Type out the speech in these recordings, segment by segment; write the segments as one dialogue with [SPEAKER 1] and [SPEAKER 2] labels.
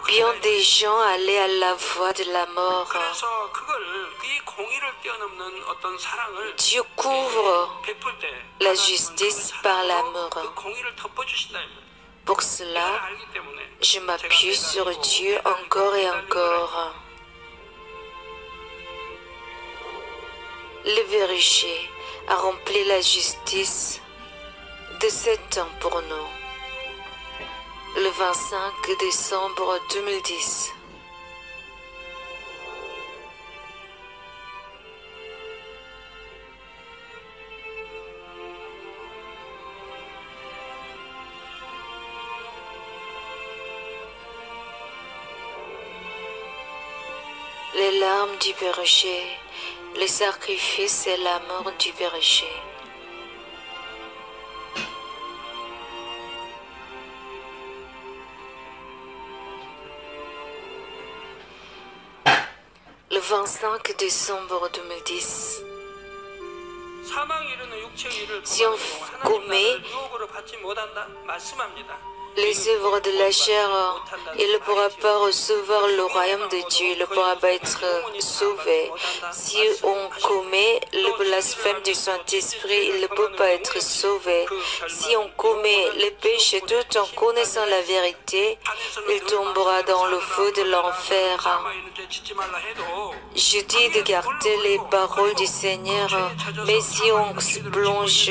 [SPEAKER 1] Bien des gens allaient à la voie de la mort. Dieu couvre la justice par l'amour. Pour cela, je m'appuie sur Dieu encore et encore. Le verger a rempli la justice de 7 ans pour nous. Le 25 décembre 2010. Les larmes du berger, les sacrifices et l'amour du berger. Le 25 décembre 2010. Si on commet les œuvres de la chair, il ne pourra pas recevoir le royaume de Dieu, il ne pourra pas être sauvé. Si on commet le blasphème du Saint-Esprit, il ne peut pas être sauvé. Si on commet les péchés tout en connaissant la vérité, il tombera dans le feu de l'enfer. Je dis de garder les paroles du Seigneur, mais si on se plonge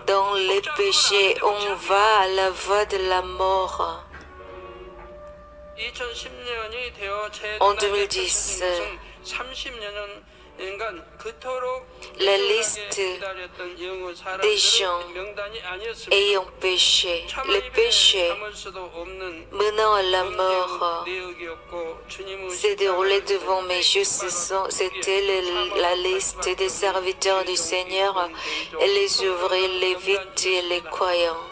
[SPEAKER 1] dans les péchés, on va à la voie de la mort. En 2010, la liste des gens ayant péché, les péchés menant à la mort, s'est déroulée devant mes yeux. C'était la liste des serviteurs du Seigneur et les ouvriers, les lévites et les croyants.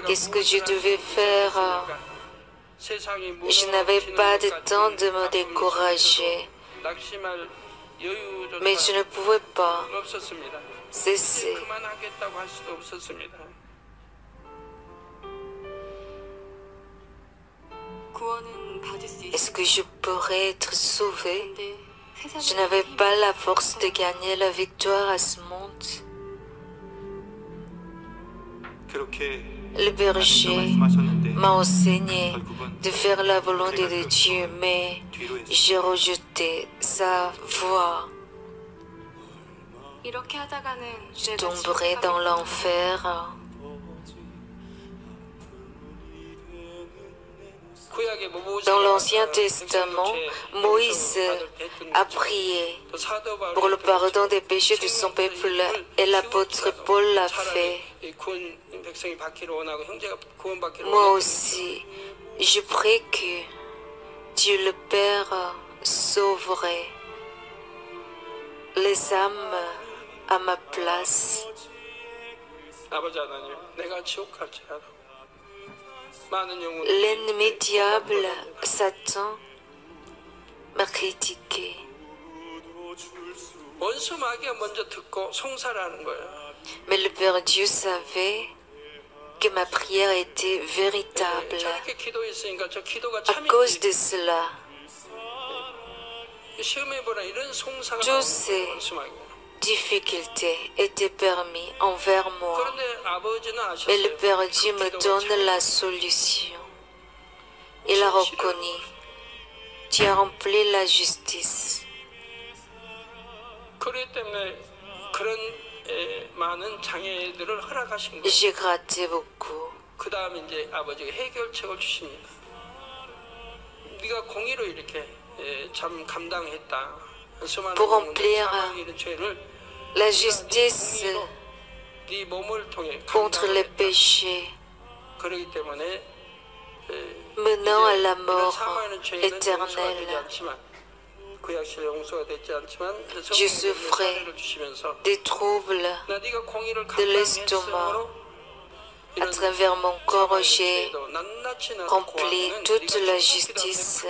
[SPEAKER 1] Qu'est-ce que je devais faire? Je n'avais pas de temps de me décourager, mais je ne pouvais pas cesser. Est-ce que je pourrais être sauvé? Je n'avais pas la force de gagner la victoire à ce monde. Le berger m'a enseigné de faire la volonté de Dieu, mais j'ai rejeté sa voix. Je tomberai dans l'enfer. Dans l'Ancien Testament, Moïse a prié pour le pardon des péchés de son peuple et l'apôtre Paul l'a fait. Moi aussi, je prie que Dieu le Père sauverait les âmes à ma place. L'ennemi diable, Satan, m'a critiqué. Mais le Père Dieu savait que ma prière était véritable. À cause de cela, toutes ces difficultés étaient permis envers moi. Mais le Père Dieu me donne la solution. Il a reconnu. Tu as rempli la justice. J'ai gratté beaucoup. Pour remplir la justice contre les péchés menant à la mort éternelle. Je souffrais des troubles de l'estomac. À travers mon corps, j'ai rempli toute la justice.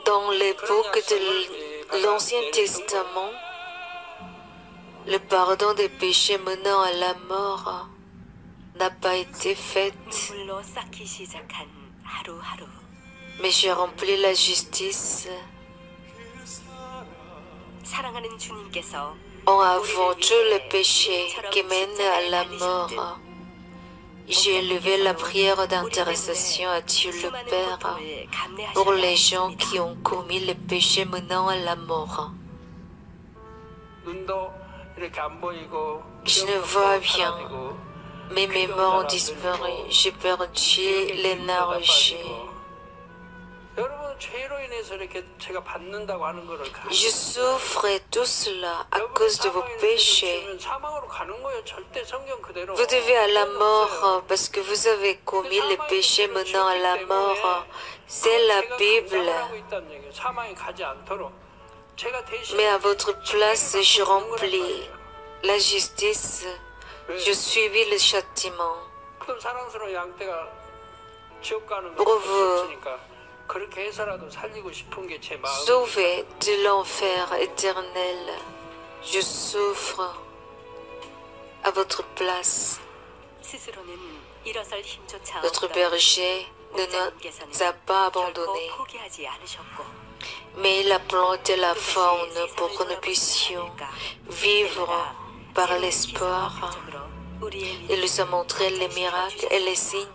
[SPEAKER 1] Dans l'époque de l'Ancien Testament, le pardon des péchés menant à la mort n'a pas été faite, mais j'ai rempli la justice en aventure le péché qui mène à la mort. J'ai élevé la prière d'intercession à Dieu le Père pour les gens qui ont commis les péchés menant à la mort. Je ne vois bien, mes mémoires ont disparu, j'ai perdu l'énergie. Je souffre tout cela à cause de vos péchés. Vous devez à la mort parce que vous avez commis les péchés menant à la mort. C'est la Bible. Mais à votre place, je remplis la justice. Je suivis le châtiment. Pour vous sauver de l'enfer éternel, je souffre à votre place. Notre berger ne nous a pas abandonnés, mais il a planté la faune pour que nous puissions vivre par l'espoir. Il nous a montré les miracles et les signes.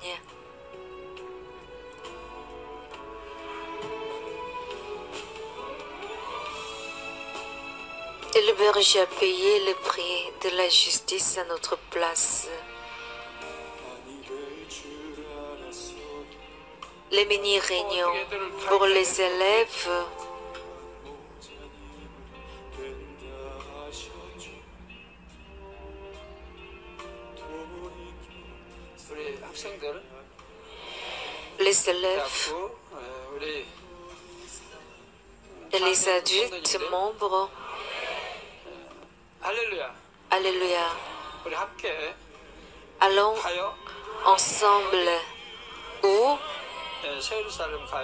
[SPEAKER 1] Et le berger a payé le prix de la justice à notre place. Les mini-réunions pour les élèves les élèves et les adultes membres. Alléluia. Allons ensemble où?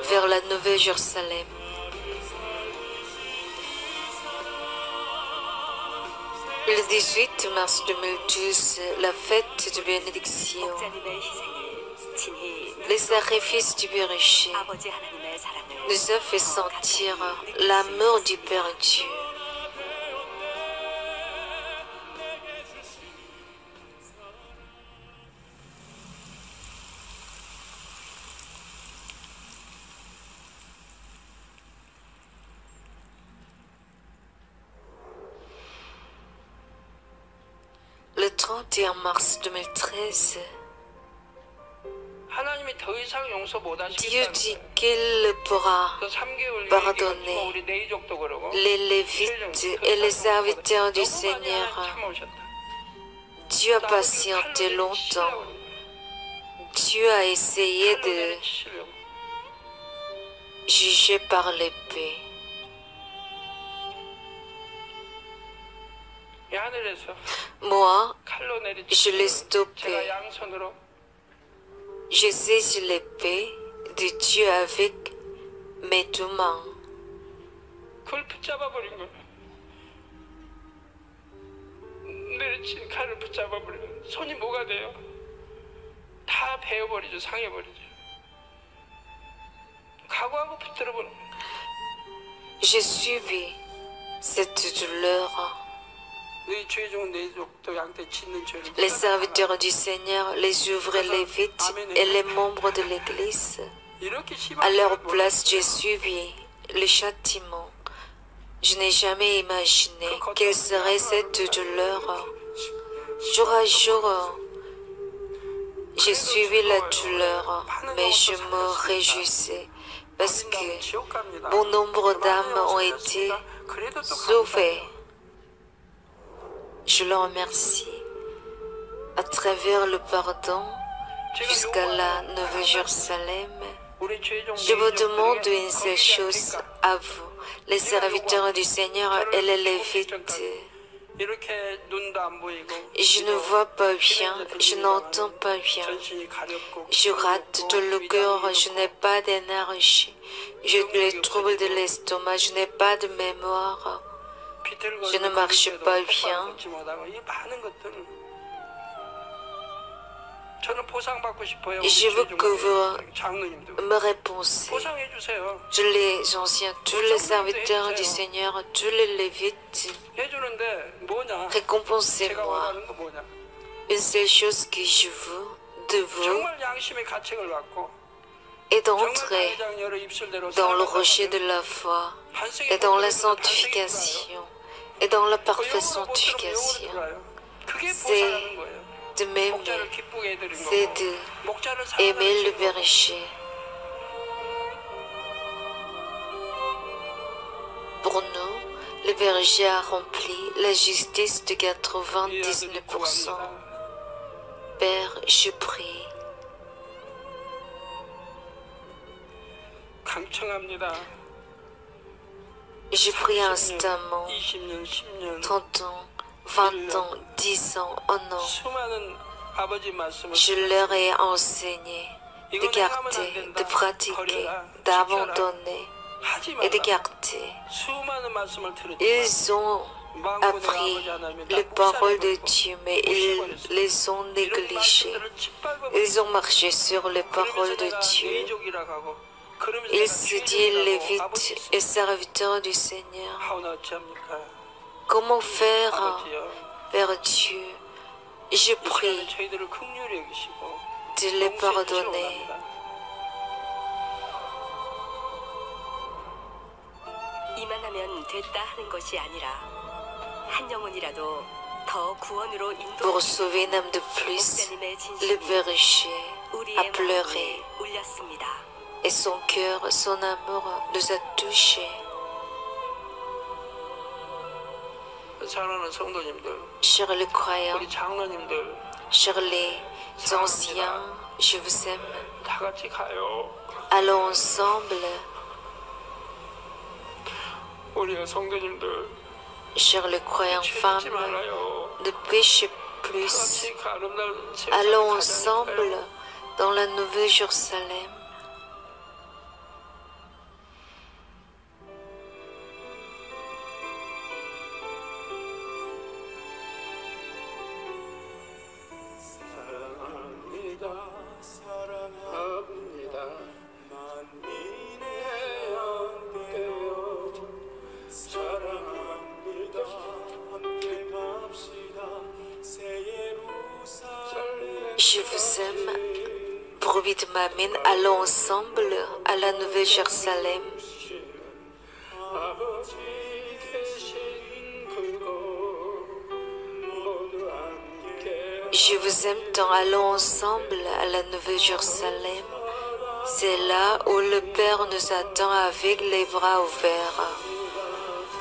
[SPEAKER 1] Vers la Nouvelle Jérusalem. Le 18 mars 2012, la fête de bénédiction. Les sacrifices du berger nous a fait sentir l'amour du Père Dieu. Le 31 mars 2013, Dieu dit qu'il pourra pardonner les Lévites et les serviteurs du Seigneur. Dieu a patienté longtemps. Dieu a essayé de juger par l'épée. Moi, je l'ai stoppé. Je saisis l'épée de Dieu avec mes deux mains. J'ai suivi cette douleur. Les serviteurs du Seigneur, les ouvriers lévites et les membres de l'Église, à leur place, j'ai suivi le châtiment. Je n'ai jamais imaginé quelle serait cette douleur. Jour à jour, j'ai suivi la douleur, mais je me réjouissais parce que bon nombre d'âmes ont été sauvées. Je le remercie à travers le pardon jusqu'à la Nouvelle Jérusalem. Je vous demande une seule chose à vous, les serviteurs du Seigneur et les Lévites. Je ne vois pas bien, je n'entends pas bien. Je rate de le cœur, je n'ai pas d'énergie. J'ai les troubles de l'estomac, je n'ai pas de mémoire. Je ne marche pas bien. Je veux que vous me réponsiez. Tous les anciens, tous les serviteurs du Seigneur, tous les Lévites, récompensez-moi. Une seule chose que je veux de vous est d'entrer dans le rocher de la foi et dans la sanctification et dans la parfaite sanctification. C'est de m'aimer, c'est d'aimer le berger. Pour nous, le berger a rempli la justice de 99%. Père, je prie. Je prie instamment, 30 ans, 20 ans, 10 ans, 1 an. Je leur ai enseigné de garder, de pratiquer, d'abandonner et de garder. Ils ont appris les paroles de Dieu, mais ils les ont négligées. Ils ont marché sur les paroles de Dieu. Ils se disent lévites et serviteurs du Seigneur. Comment faire, Père Dieu? Je prie de les pardonner. Pour sauver une âme de plus, le berger a pleuré et son cœur, son amour nous a touchés. Chers les croyants, chers les anciens, je vous aime. Allons ensemble. Chers les croyants femmes, ne péchez plus. Allons ensemble dans la Nouvelle Jérusalem. Je vous aime, brebis de ma mine, allons ensemble à la Nouvelle Jérusalem. Je vous aime tant, allons ensemble à la Nouvelle Jérusalem. C'est là où le Père nous attend avec les bras ouverts.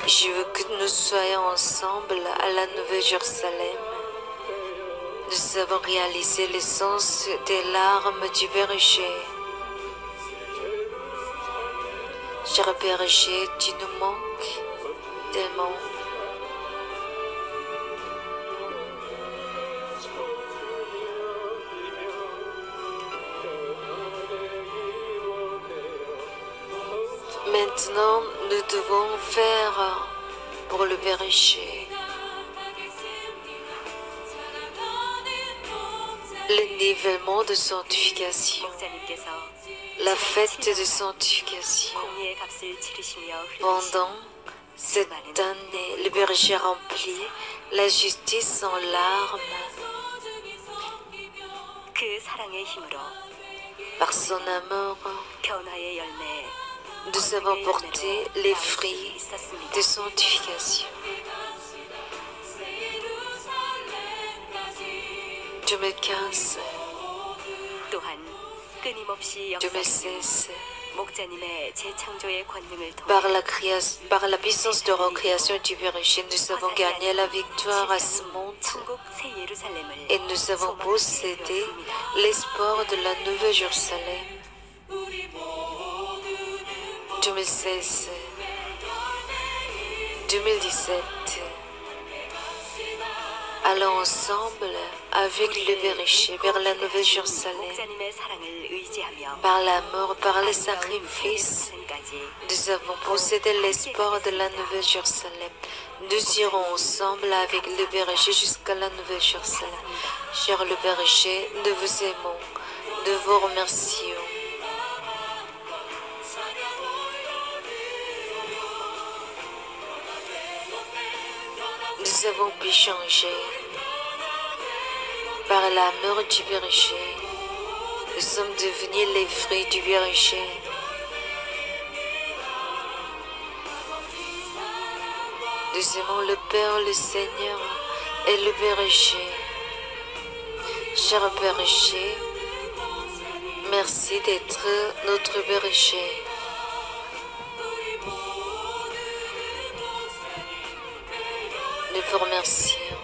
[SPEAKER 1] Je veux que nous soyons ensemble à la Nouvelle Jérusalem. Nous avons réalisé l'essence des larmes du berger. Cher berger, tu nous manques tellement. Maintenant, nous devons faire pour le berger le nivellement de sanctification, la fête de sanctification. Pendant cette année, le berger remplit la justice en larmes. Par son amour, nous avons porté les fruits de sanctification. 2015, 2016, par la puissance de recréation du berger, nous avons gagné la victoire à ce monde et nous avons possédé l'espoir de la Nouvelle Jérusalem. 2016, 2017, allons ensemble avec le berger vers la Nouvelle Jérusalem. Par l'amour, par le sacrifice, nous avons possédé l'espoir de la Nouvelle Jérusalem. Nous irons ensemble avec le berger jusqu'à la Nouvelle Jérusalem. Cher le berger, nous vous aimons, nous vous remercions. Nous avons pu changer par l'amour du berger. Nous sommes devenus les fruits du berger. Nous aimons le Père, le Seigneur et le berger. Cher berger, merci d'être notre berger. Nous vous remercions.